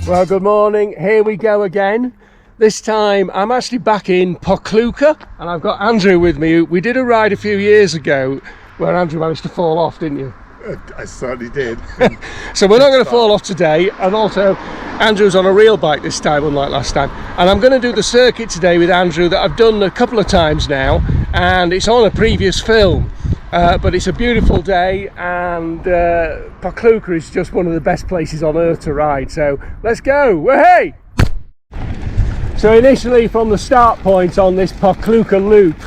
Well, good morning. Here we go again. This time I'm actually back in Pokljuka and I've got Andrew with me. We did a ride a few years ago where Andrew managed to fall off, didn't you? I certainly did. So we're not going to fall off today, and also Andrew's on a real bike this time, unlike last time. And I'm going to do the circuit today with Andrew that I've done a couple of times now, and it's on a previous film. But it's a beautiful day, and Pokljuka is just one of the best places on earth to ride. So let's go! Hey! So initially, from the start point on this Pokljuka loop,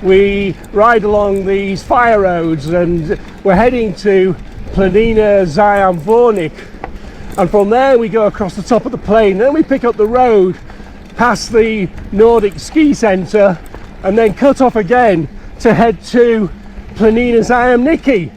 we ride along these fire roads, and we're heading to Planina Zajamvornik. And from there we go across the top of the plain. Then we pick up the road past the Nordic ski centre, and then cut off again to head to Planina Zajamvornik.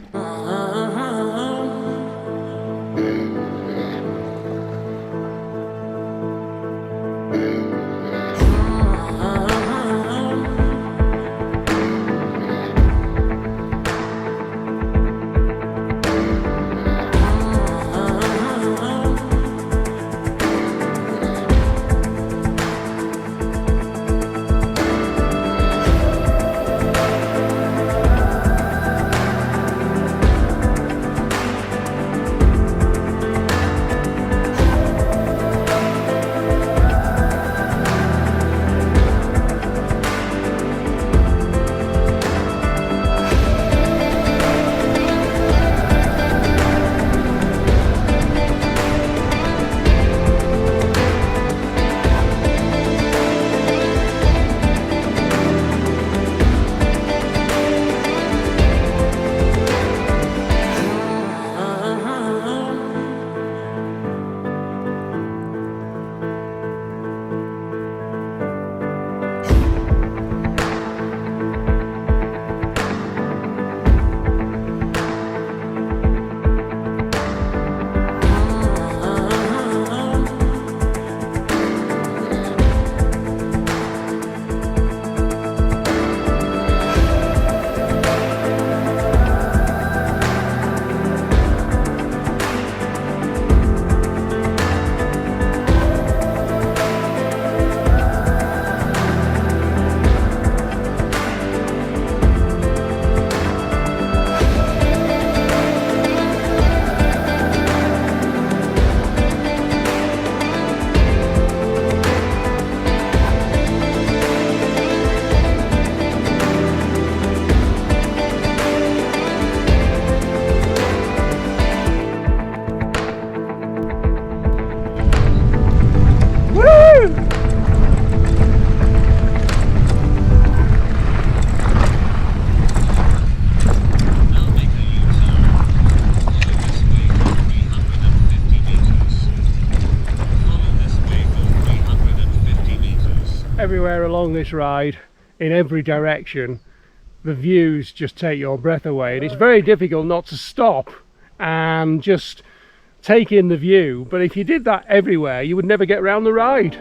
Everywhere along this ride, in every direction, the views just take your breath away, and it's very difficult not to stop and just take in the view. But if you did that everywhere, you would never get round the ride.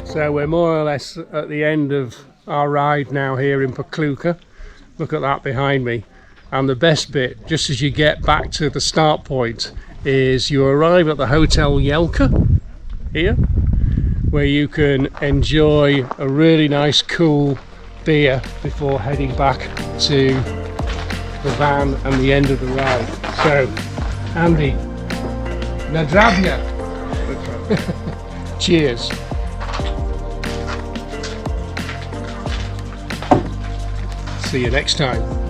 So we're more or less at the end of our ride now here in Pokljuka. Look at that behind me. And the best bit, just as you get back to the start point, is you arrive at the Hotel Jelka here, where you can enjoy a really nice cool beer before heading back to the van and the end of the ride. So, Andy, na zdravia. Cheers. See you next time.